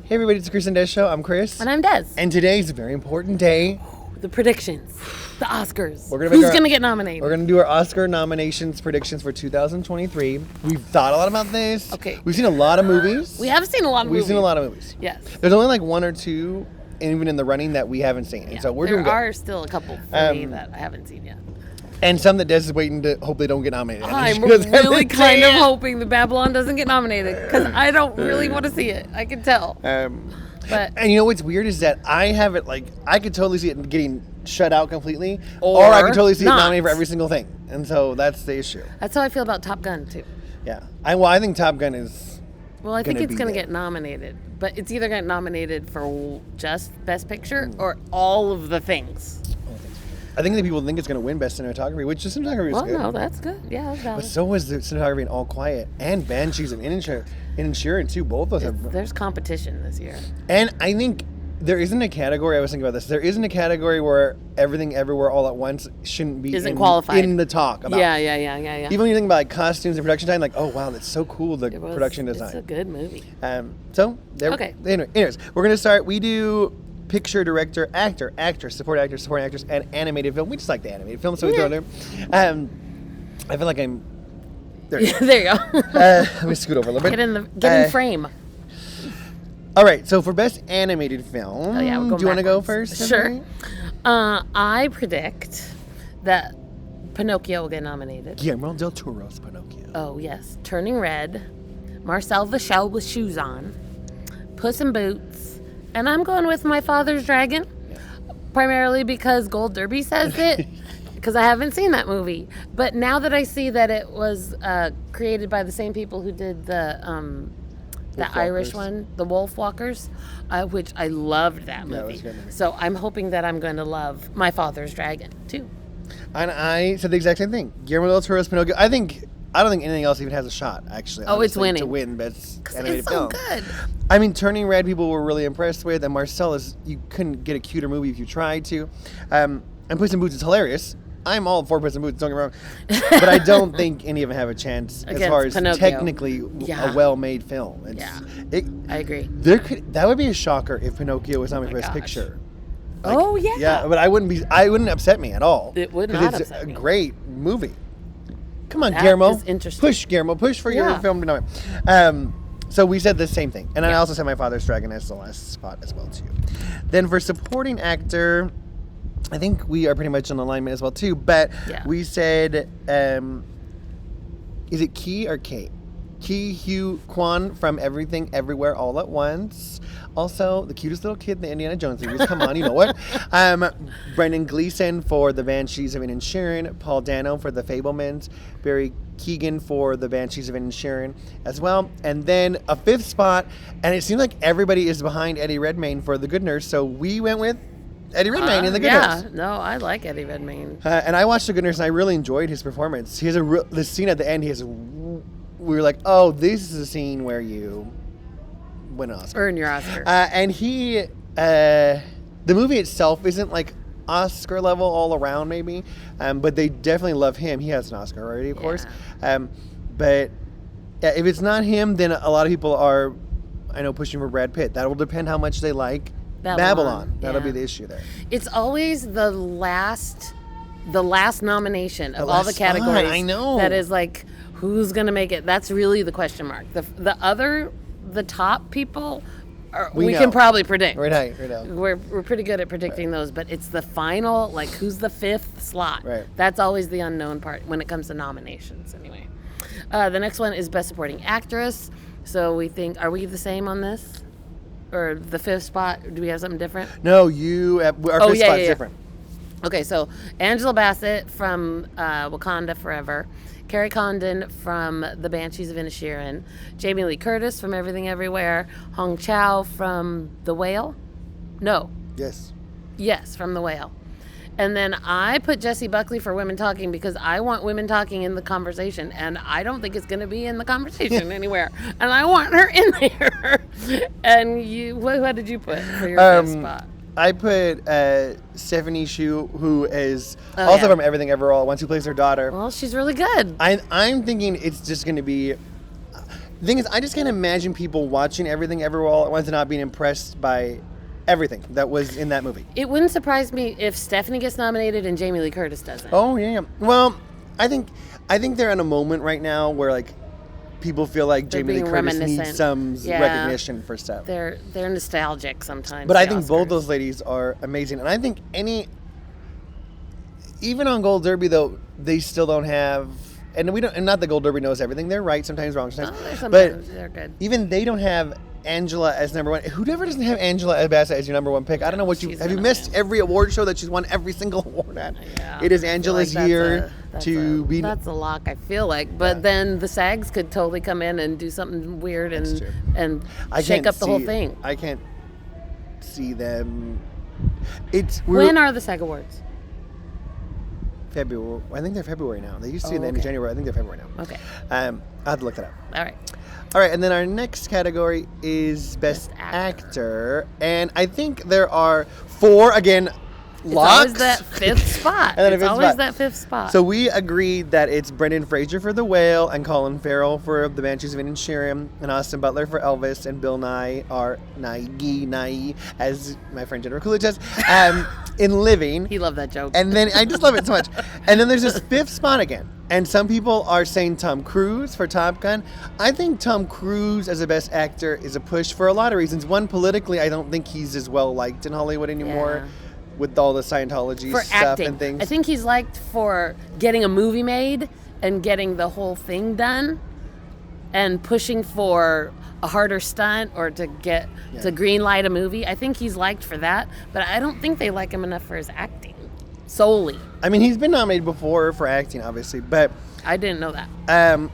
Hey everybody, it's the Chris and Des Show. I'm Chris. And I'm Des. And today's a very important day. The predictions. The Oscars. We're gonna Who's going to get nominated? We're going to do our Oscar nominations predictions for 2023. We've thought a lot about this. Okay. We've seen a lot of movies. We have seen a lot of movies. We've seen a lot of movies. Yes. There's only like one or two, even in the running, that we haven't seen. And so we're doing good. There are still a couple for me that I haven't seen yet. And some that Des is waiting to hope they don't get nominated. I'm really kind of hoping that Babylon doesn't get nominated because I don't really want to see it. I can tell. But and you know what's weird is that I have it like I could totally see it getting shut out completely, or I could totally see it nominated for every single thing, and so that's the issue. That's how I feel about Top Gun too. Yeah, I think Top Gun is. Well, I think it's going to get nominated, but it's either getting nominated for just Best Picture or all of the things. I think that people think it's going to win Best Cinematography, which the cinematography is good. Well, no, that's good. Yeah, that's valid. But so was the cinematography in All Quiet and Banshees of Inisherin too. Both of them. There's competition this year. And I think there isn't a category. I was thinking about this. There isn't a category where Everything Everywhere All at Once shouldn't be qualified in the talk about. Yeah. Even when you think about like costumes and production time, like, oh wow, that's so cool. The production design. It's a good movie. So there. Okay. Anyways, we're gonna start. We do picture, director, actor, actress, supporting actress, and animated film. We just like the animated film, so we throw it there. I feel like I'm. There you go. There you go. Let me scoot over a little bit. Get in frame. All right, so for best animated film, Oh yeah, we're going do you want to go backwards. first? Sure. I predict that Pinocchio will get nominated. Guillermo del Toro's Pinocchio. Oh yes, Turning Red, Marcel the Shell with Shoes On, Puss in Boots, and I'm going with My Father's Dragon, primarily because Gold Derby says it, because I haven't seen that movie. But now that I see that it was created by the same people who did the Irish one, The Wolf Walkers, which I loved that movie. That was a good movie. So I'm hoping that I'm going to love My Father's Dragon too. And I said the exact same thing. Guillermo del Toro's Pinocchio. I don't think anything else even has a shot, actually. Oh, it's winning. To win best animated It's so film. good. I mean, Turning Red, people were really impressed with, and Marcellus, you couldn't get a cuter movie if you tried to. And Puss in Boots is hilarious. I'm all for Puss in Boots, don't get me wrong. But I don't think any of them have a chance as far as Pinocchio. technically a well-made film. I agree. That would be a shocker if Pinocchio was nominated for Best Picture. Yeah, but I wouldn't upset me at all. It would not upset me. Because it's a great movie. Come on, That Guillermo. is interesting. Push, Guillermo. Push for your film to nominate. So we said the same thing. And I also said My Father's Dragon as the last spot as well, too. Then for supporting actor, I think we are pretty much in alignment as well, too. But we said, is it Ki or Kate? Ki Hugh Kwan from Everything Everywhere All at Once. Also, the cutest little kid in the Indiana Jones movies. Come on, you know what? Brendan Gleeson for The Banshees of Inisherin. Paul Dano for The Fabelmans. Barry Keoghan for The Banshees of Inisherin as well. And then a fifth spot, and it seems like everybody is behind Eddie Redmayne for The Good Nurse, so we went with Eddie Redmayne in The Good Nurse. Yeah, no, I like Eddie Redmayne. And I watched The Good Nurse, and I really enjoyed his performance. He has the scene at the end, we were like, oh, this is a scene where you win an Oscar. Earn your Oscar. And the movie itself isn't like Oscar level all around, maybe, but they definitely love him. He has an Oscar already, of course. But if it's not him, then a lot of people are, I know, pushing for Brad Pitt. That will depend how much they like Babylon. That'll be the issue there. It's always the last nomination of all the categories. I know. That is like, who's going to make it? That's really the question mark. The top people, we can probably predict. Right now. We're pretty good at predicting those, but it's the final, like, who's the fifth slot? Right. That's always the unknown part when it comes to nominations, anyway. The next one is Best Supporting Actress. So we think, are we the same on this? Or the fifth spot? Do we have something different? No, our fifth spot's different. Okay, so Angela Bassett from Wakanda Forever, Carrie Condon from The Banshees of Inisherin, Jamie Lee Curtis from Everything Everywhere, Hong Chow from The Whale. No. Yes, from The Whale. And then I put Jessie Buckley for Women Talking because I want women talking in the conversation, and I don't think it's going to be in the conversation anywhere. And I want her in there. And what did you put for your fifth spot? I put Stephanie Hsu, who is from Everything Everywhere All at Once, who plays her daughter. Well, she's really good. I'm thinking it's just going to be... The thing is, I just can't imagine people watching Everything Everywhere All at Once and not being impressed by everything that was in that movie. It wouldn't surprise me if Stephanie gets nominated and Jamie Lee Curtis doesn't. Oh yeah. Well, I think they're in a moment right now where like people feel like They're Jamie Lee being Curtis reminiscent. needs some Yeah. recognition for stuff. They're nostalgic sometimes. But I the think both Oscars. those ladies are amazing, and I think even on Gold Derby though, they still don't have. And we don't. And not that Gold Derby knows everything. They're right sometimes, wrong sometimes. Oh, but sometimes they're good. even they don't have Angela as number one. Whoever doesn't have Angela Bassett as your number one pick, I don't know what you She's have. You gonna missed win. every award show that she's won every single award at. Yeah, It is I feel Angela's like year that's to be. That's a lock. I feel like, but Yeah. then the SAGs could totally come in and do something weird That's true. and I shake can't up the whole see- thing. I can't see them. It's When are the SAG Awards? February. I think they're February now. They used to be Oh, in the end of okay. January. I think they're February now. Okay, I'll have to look that up. all right. All right, and then our next category is Best Best Actor. Actor. And I think there are 4, again, It's locks. always that fifth spot. And then a It's fifth always spot. that fifth spot. So we agreed that it's Brendan Fraser for The Whale and Colin Farrell for The Banshees of Inisherin and Austin Butler for Elvis and Bill Nye, or Nye, as my friend Jennifer Coolidge says, in Living. he loved that joke. And then I just love it so much. And then there's this 5th spot again. And some people are saying Tom Cruise for Top Gun. I think Tom Cruise as a best actor is a push for a lot of reasons. One, politically, I don't think he's as well liked in Hollywood anymore Yeah. with all the Scientology for stuff acting. and things. I think he's liked for getting a movie made and getting the whole thing done and pushing for a harder stunt or to get to green light a movie. I think he's liked for that, but I don't think they like him enough for his acting solely. I mean, he's been nominated before for acting, obviously, but I didn't know that.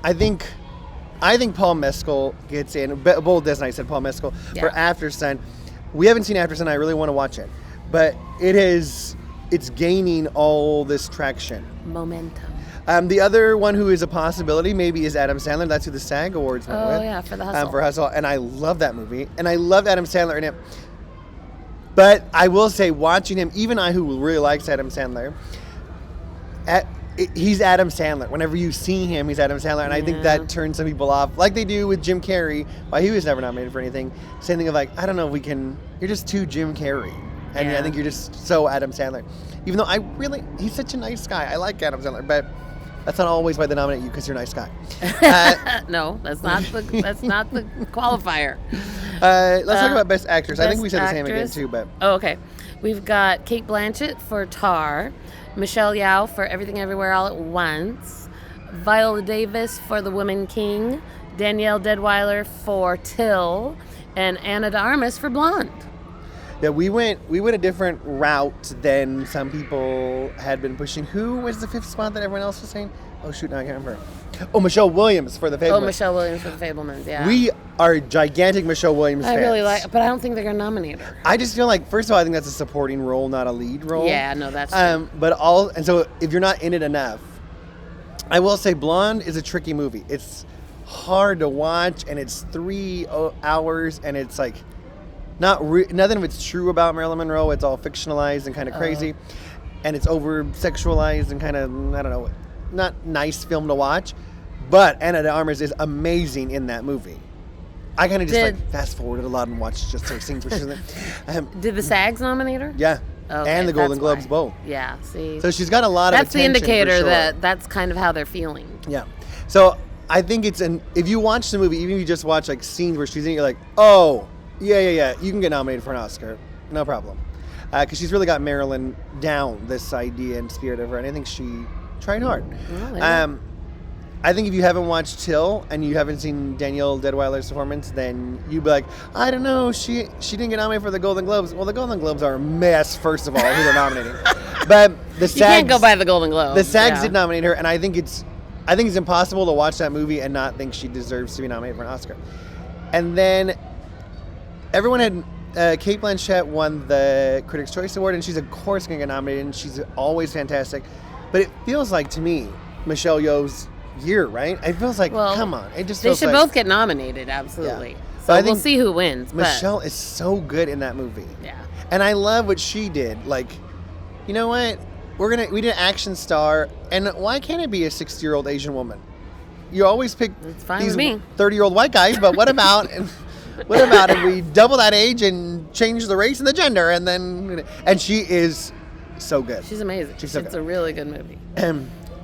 I think Paul Mescal gets in. Bold Des and I said Paul Mescal for Yeah. After Sun. We haven't seen After Sun. I really want to watch it, but it's gaining all this traction. Momentum. The other one who is a possibility maybe is Adam Sandler. That's who the SAG Awards went with. Oh yeah, for the hustle. For Hustle, and I love that movie, and I love Adam Sandler in it. But I will say, watching him, even I who really likes Adam Sandler, he's Adam Sandler. Whenever you see him, he's Adam Sandler, and I think Yeah. that turns some people off, like they do with Jim Carrey. Why he was never nominated for anything. Same thing of like, I don't know if we can. You're just too Jim Carrey, and I Yeah. think you're just so Adam Sandler. Even though he's such a nice guy. I like Adam Sandler, but that's not always why they nominate you because you're a nice guy. No, that's not the qualifier. Let's talk about Best Actress. I think we Best said the same again Actress. too, but Oh, okay. We've got Kate Blanchett for Tar, Michelle Yeoh for Everything Everywhere All at Once, Viola Davis for The Woman King, Danielle Deadwyler for Till, and Anna de Armas for Blonde. yeah, we went a different route than some people had been pushing. Who was the 5th spot that everyone else was saying? Oh shoot, now I can't remember. Oh, Michelle Williams for The Fablemans. Oh, Michelle Williams for The Fablemans, yeah. We are gigantic Michelle Williams I fans. really like, but I don't think they're gonna nominate her. I just feel like, first of all, I think that's a supporting role, not a lead role. Yeah, no, that's true. And so if you're not in it enough, I will say Blonde is a tricky movie. It's hard to watch, and it's 3 hours, and it's like nothing of it's true about Marilyn Monroe. It's all fictionalized and kind of crazy, and it's over sexualized and kind of, I don't know, not nice film to watch. But Anna de Armas is amazing in that movie. I kind of just Did- like fast forwarded a lot and watched just her scenes where she's in it. Did the SAGs nominate her? Yeah, Okay, and the Golden that's Globes why. both. Yeah, see. So she's got a lot of That's the attention, for indicator sure. that that's kind of how they're feeling. Yeah. So I think if you watch the movie, even if you just watch like scenes where she's in it, you're like, oh, yeah, you can get nominated for an Oscar. No problem. Because she's really got Marilyn down, this idea and spirit of her, and I think she tried hard. Well, yeah. I think if you haven't watched Till and you haven't seen Danielle Deadwyler's performance, then you'd be like, I don't know, she didn't get nominated for the Golden Globes. Well, the Golden Globes are a mess, first of all, who they're nominating. But the SAGs, You can't go by the Golden Globes. the SAGs yeah. did nominate her, and I think it's impossible to watch that movie and not think she deserves to be nominated for an Oscar. And then everyone had Kate Blanchett won the Critics' Choice Award, and she's of course going to get nominated, and she's always fantastic. But it feels like to me, Michelle Yeoh's year, right? It feels like, Well, come on, it just They feels should like both get nominated, absolutely. Yeah. So But I we'll think see who wins. Michelle is so good in that movie. But, yeah. And I love what she did. Like, you know what? We did an action star, and why can't it be a 60-year-old Asian woman? you always pick It's fine these with me. 30-year-old white guys, but what about if we double that age and change the race and the gender, and she is so good. She's amazing. She's so It's good. a really good movie.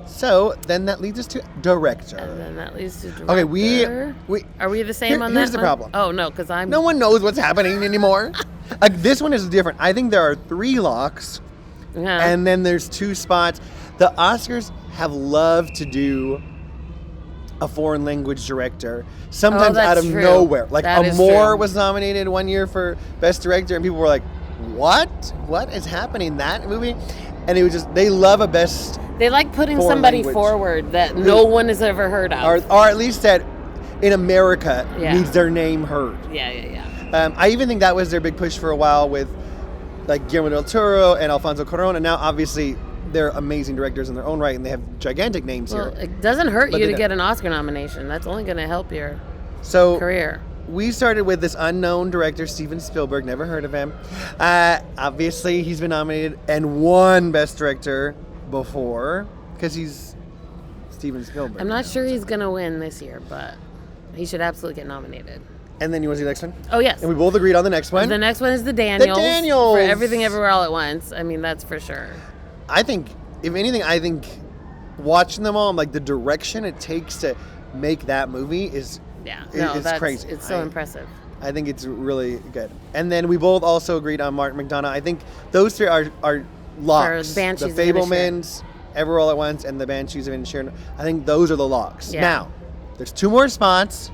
So then that leads us to director. And then that leads to director. Okay, we Are we the same on that here's the one? problem. Oh, no, because I'm... No one knows what's happening anymore. This one is different. I think there are 3 locks, Yeah. and then there's 2 spots. The Oscars have loved to do a foreign language director, sometimes out that's of true. nowhere. Like That is Amor true. was nominated one year for Best Director, and people were like, "What? What is happening?" That movie, and it was just they love a best, They like putting foreign somebody language. forward that no one has ever heard of. or at least that in America Yeah. needs their name heard. Yeah. I even think that was their big push for a while with like Guillermo del Toro and Alfonso Cuarón, and now obviously they're amazing directors in their own right, and they have gigantic names Well, here. it doesn't hurt But you they to don't. get an Oscar nomination. That's only going to help your So career. we started with this unknown director, Steven Spielberg. Never heard of him. Obviously, he's been nominated and won Best Director before because he's Steven Spielberg. I'm not sure he's going to win this year, but he should absolutely get nominated. And then you want to see the next one? Oh, yes. And we both agreed on the next one. The next one is the Daniels. Daniels! For Everything Everywhere All at Once. I mean, that's for sure. I think, if anything, watching them all, like the direction it takes to make that movie is Yeah. It- No, it's that's crazy. It's so impressive. I think it's really good. And then we both also agreed on Martin McDonough. I think those 3 are locks. For Banshees the of Fablemans, Everywhere All at Once, and the Banshees of Inisherin. I think those are the locks. Yeah. Now, there's 2 more spots.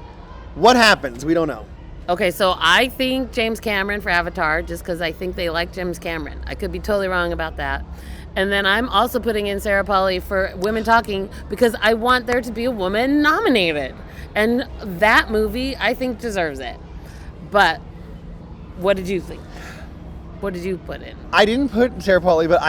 What happens? We don't know. Okay, so I think James Cameron for Avatar, just because I think they like James Cameron. I could be totally wrong about that. And then I'm also putting in Sarah Polley for Women Talking because I want there to be a woman nominated. And that movie, I think, deserves it. But what did you think? What did you put in? I didn't put Sarah Polley, but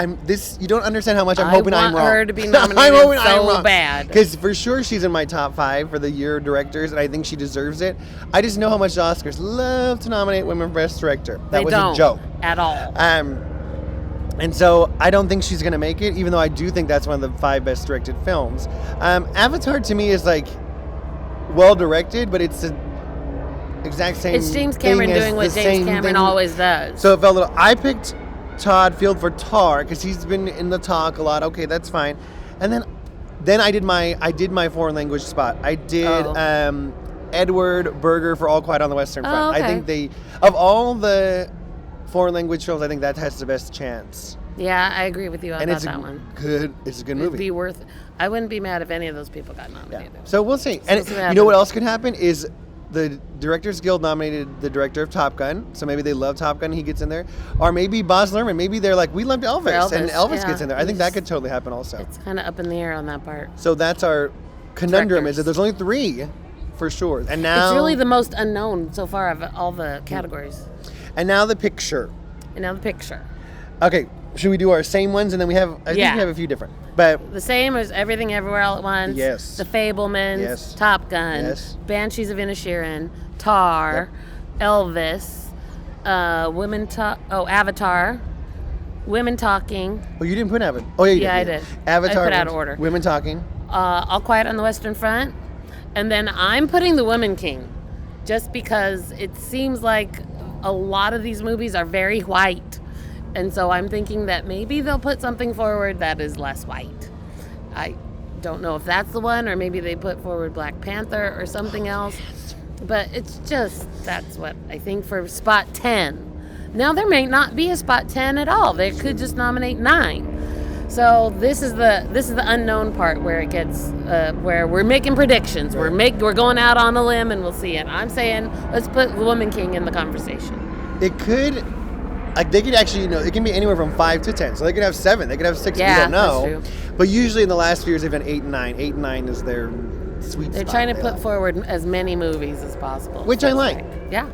you don't understand how much I'm hoping I'm want wrong. her to be nominated so bad. Because for sure she's in my top 5 for the year directors, and I think she deserves it. I just know how much the Oscars love to nominate women for Best Director. That They was don't a joke. at all. And so I don't think she's going to make it, even though I do think that's one of the 5 best directed films. Avatar to me is like well directed, but it's the exact same. It's James Cameron thing as doing what the James same Cameron thing. always does. So it felt a little. I picked Todd Field for Tar because he's been in the talk a lot. Okay, that's fine. And then I did my foreign language spot. I did Edward Berger for All Quiet on the Western Front. okay. I think of all the foreign language films, I think that has the best chance. Yeah, I agree with you And about it's that one. It's a good It'd movie. be worth. I wouldn't be mad if any of those people got Yeah. nominated. So we'll see. And we'll see what you know what happens. else could happen is the Directors Guild nominated the director of Top Gun. So maybe they love Top Gun, he gets in there. Or maybe Baz Luhrmann, maybe they're like, we loved Elvis, and Elvis yeah. gets in there. I think that could totally happen also. It's kind of up in the air on that part. So that's our conundrum Directors. is that there's only 3 for sure. And now It's really the most unknown so far of all the categories. and now the picture. And now the picture. Okay, should we do our same ones and then I think Yeah. we have a few different. But The same as Everything Everywhere All at Once. Yes. The Fablemans. Yes. Top Gun. Yes. Banshees of Inisherin. Tar. Elvis. Avatar. Women Talking. oh, you didn't put Avatar. Oh yeah, you Yeah, I did. did. Avatar. I put out of wins. order. Women Talking. All Quiet on the Western Front. And then I'm putting The Woman King just because it seems like a lot of these movies are very white. And so I'm thinking that maybe they'll put something forward that is less white. I don't know if that's the one, or maybe they put forward Black Panther or something else. But it's just, that's what I think for spot 10. Now there may not be a spot 10 at all. They could just nominate 9. So this is the unknown part where it gets where we're making predictions. We're going out on a limb and we'll see it. I'm saying let's put The Woman King in the conversation. It could, like they could actually, it can be anywhere from 5 to 10. So they could have 7, they could have 6. Yeah, we don't know. that's But usually in the last few years they've been 8 and 9. 8 and 9 is their sweet They're spot. trying to They put like. forward as many movies as possible. Which I like. Yeah.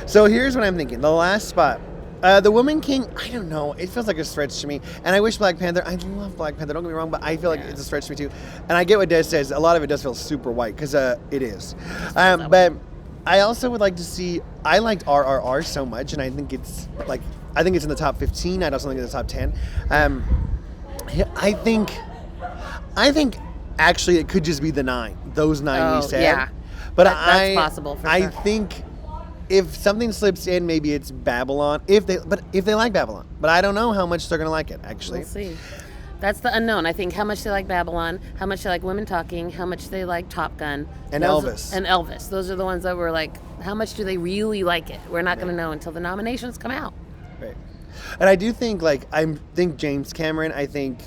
So here's what I'm thinking. The last spot. The Woman King, I don't know. It feels like a stretch to me. And I wish Black Panther, I love Black Panther, don't get me wrong, but I feel like it's a stretch to me too. And I get what Des says. A lot of it does feel super white because it is. But I also would like to see, I liked RRR so much, and I think it's in the top 15. I also think it's in the top 10. I think actually it could just be the 9. Those 9 we Oh, said. yeah. But That's possible, for I sure. think if something slips in, maybe it's Babylon. If they like Babylon, but I don't know how much they're gonna like it. Actually, We'll see. That's the unknown. I think how much they like Babylon, how much they like Women Talking, how much they like Top Gun. And Those- Elvis. And Elvis. Those are the ones that were like, how much do they really like it? We're not going to know until the nominations come out. right. And I do think think James Cameron. I think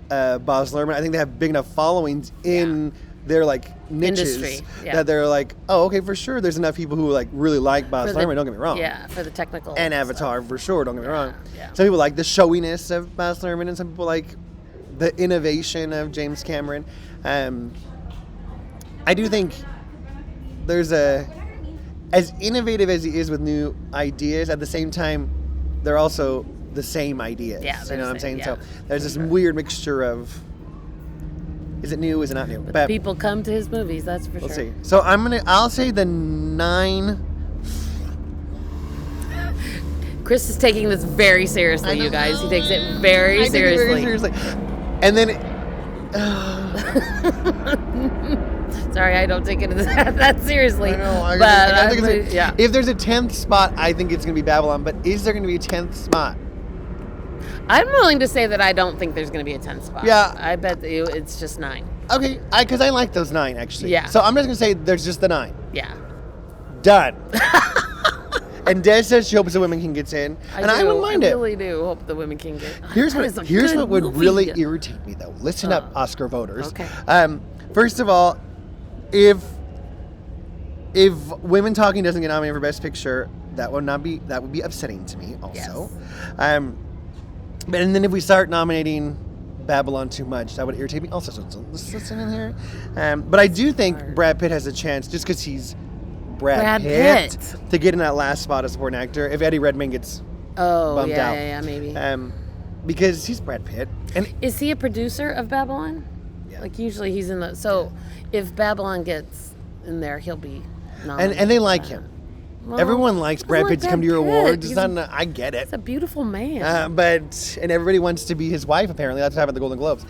Baz Luhrmann. I think they have big enough followings in their niches Industry, yeah. that they're like, oh, okay, for sure. There's enough people who really like Baz For the- Luhrmann. Don't get me wrong. Yeah, for the technical. And stuff. Avatar for sure. Don't get me wrong. yeah. Some people like the showiness of Baz Luhrmann, and some people like the innovation of James Cameron. I do think there's as innovative as he is with new ideas. At the same time, they're also the same ideas. Yeah, you they're know the what I'm saying. same, So yeah, there's this weird mixture of is it new? Is it not new? But people come to his movies, that's for we'll sure. see. So I'll say the 9. Chris is taking this very seriously, you guys. He takes it very I take it seriously. very seriously. And then. Sorry, I don't take it that seriously. I know. but think it's yeah. If there's a 10th spot, I think it's going to be Babylon. But is there going to be a 10th spot? I'm willing to say that I don't think there's going to be a 10th spot. Yeah. I bet that it's just 9. Okay, because I like those 9 actually. Yeah. So I'm just going to say there's just the 9. Yeah. Done. And Des says she hopes the Women King gets in, and I wouldn't mind I it. really do hope the Women King get. Here's That is what a here's good what would movie. really irritate me though. Listen up, Oscar voters. Okay. First of all, if Women Talking doesn't get nominated for Best Picture, that would be upsetting to me also. And then if we start nominating Babylon too much, that would irritate me also. So let's listen in here. But I do think Brad Pitt has a chance just because he's Brad Pitt to get in that last spot as supporting actor. If Eddie Redmayne gets bumped out, yeah, maybe. because he's Brad Pitt, and Is he a producer of Babylon? Yeah. Like usually he's in the. So if Babylon gets in there, he'll be nominated. and they like him. Well, Everyone likes Brad Pitt to come to your awards. He's I get it. a beautiful man. And everybody wants to be his wife. Apparently, that's what happened at the Golden Globes.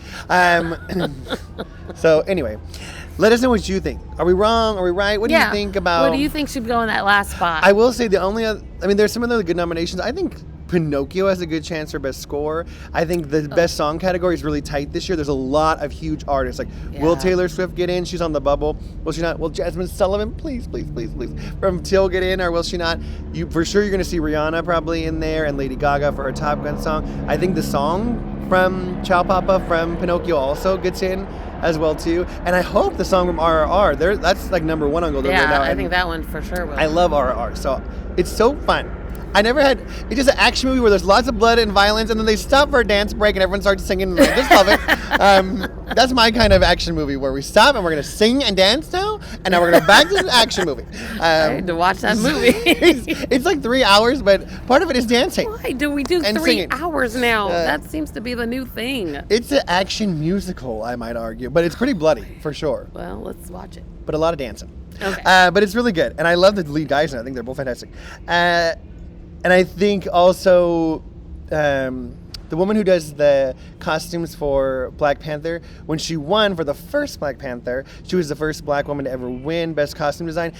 So anyway, let us know what you think. Are we wrong? Are we right? What do you think about? What do you think should go in that last spot? I will say the only other, there's some other good nominations. I think Pinocchio has a good chance for best score. I think the best song category is really tight this year. There's a lot of huge artists. Will Yeah. Taylor Swift get in? She's on the bubble. Will she not? Will Jasmine Sullivan, please, from Till get in, or will she not? For sure you're going to see Rihanna probably in there, and Lady Gaga for her Top Gun song. I think the song from Ciao Papa from Pinocchio also gets in as well too. And I hope the song from RRR, that's number 1 on Golden right now. I think that one for sure will. I love RRR, so it's so fun. It's just an action movie where there's lots of blood and violence, and then they stop for a dance break and everyone starts singing, and I just love it. That's my kind of action movie where we stop and we're going to sing and dance now, and now we're going to go back to the action movie. I need to watch that movie. it's like 3 hours, but part of it is dancing. Why do we do And 3 singing. hours now? That seems to be the new thing. It's an action musical, I might argue, but it's pretty bloody, for sure. Well, let's watch it. But a lot of dancing. Okay. But it's really good, and I love the lead guys in it. I think they're both fantastic. And I think also the woman who does the costumes for Black Panther, when she won for the first Black Panther, she was the first black woman to ever win Best Costume Design.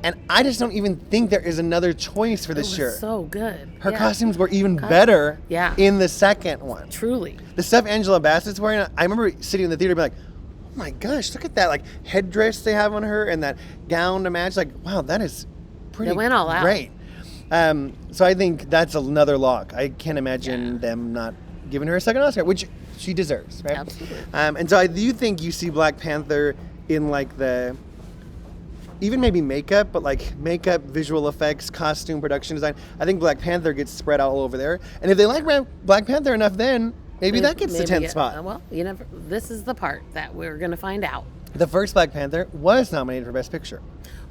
And I just don't even think there is another choice for It this was year. so good. Her Yeah. costumes were even better Yeah. in the second one. Truly. The stuff Angela Bassett's wearing, I remember sitting in the theater and being like, oh my gosh, look at that headdress they have on her and that gown to match. Wow, that is pretty They went all out. great. So I think that's another lock. I can't imagine them not giving her a second Oscar, which she deserves, right? Absolutely. And so I do think you see Black Panther in the even maybe makeup, but makeup, visual effects, costume, production design. I think Black Panther gets spread all over there. And if they like Black Panther enough, then maybe that gets the 10th spot. Well, this is the part that we're going to find out. The first Black Panther was nominated for Best Picture.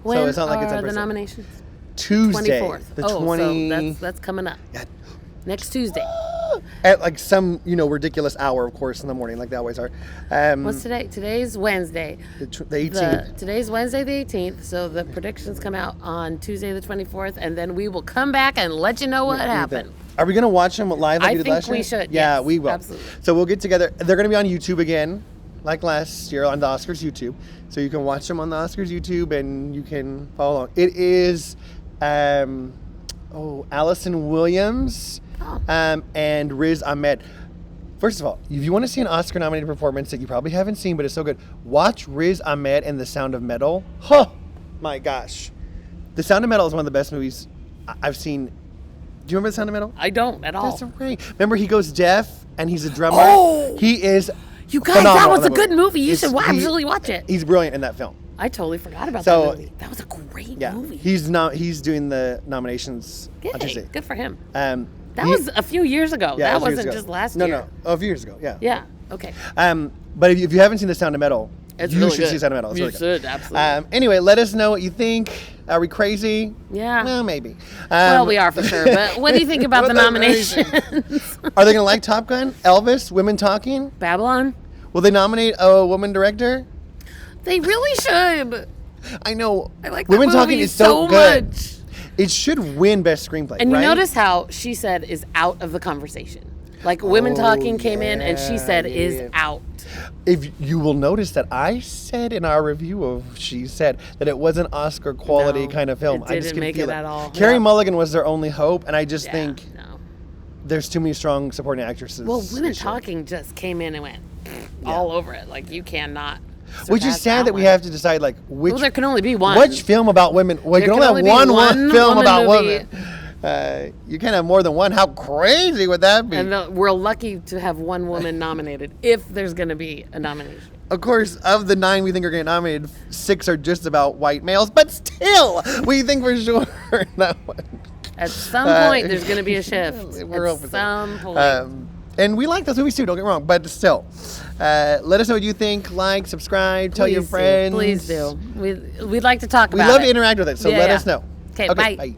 When so it's not like it's are the 100%. nominations? Tuesday. 24th. The So 20 that's coming up. Yeah. Next Tuesday. At some ridiculous hour, of course, in the morning, like they always are. What's today? Today's Wednesday. The 18th. Today's Wednesday the 18th, so the predictions come out on Tuesday the 24th, and then we will come back and let you know what happened. Are we going to watch them live like I we did think last year? we should, Yeah, yes, we will. absolutely. So we'll get together. They're going to be on YouTube again. like last year on the Oscars YouTube. So you can watch them on the Oscars YouTube and you can follow along. It is Allison Williams and Riz Ahmed. First of all, if you want to see an Oscar-nominated performance that you probably haven't seen, but it's so good, watch Riz Ahmed and The Sound of Metal. Oh, my gosh. The Sound of Metal is one of the best movies I've seen. Do you remember The Sound of Metal? I don't at all. That's so great. Remember, he goes deaf and he's a drummer? Oh! He is You guys, phenomenal that in was a good movie. You should He- absolutely watch it. He's brilliant in that film. I totally forgot about So- that movie. That was a great Yeah. movie. He's doing the nominations on Yay, Tuesday. good for him. That That was a few years ago. yeah, that it was years wasn't ago. just last No, year. a few years ago, yeah. Yeah, okay. But if you haven't seen The Sound of Metal, It's you really should good. see Sound of Metal. It's You really good. should, absolutely. Anyway, let us know what you think. Are we crazy? Yeah. Well, maybe. Well, we are for sure. But what do you think about the What the nominations? Are they going to like Top Gun? Elvis? Women Talking? Babylon? Will they nominate a woman director? They really should. I know. I like that Women movie Talking is so good. much. It should win Best Screenplay, And you right? notice how she said is out of the conversation. Like Women Talking came in and she said is yeah. out. If you will notice that I said in our review of She Said that it was an Oscar quality No, kind of film. it I just didn't can make feel it at all. Carey Yeah. Mulligan was their only hope, and I just Yeah, think no. there's too many strong supporting actresses. Well, Women this year. Talking just came in and went all over it. Like you cannot. Which is surpass sad that we one. have to decide like which Well, there can only be one. which film about women. Well, you There can only can have only be one one film woman about movie. women. You can't have more than one. How crazy would that be? And we're lucky to have one woman nominated if there's going to be a nomination. Of course, of the 9 we think are getting nominated, 6 are just about white males, but still, we think for sure that one. At some point, there's going to be a shift. We're At open to some it. point. And we like those movies too, don't get me wrong, but still. Let us know what you think. Like, subscribe, tell your Please do. friends. Please do. We'd like to talk We about love it. to interact with it, so Yeah, let yeah. us know. Okay, bye. Bye.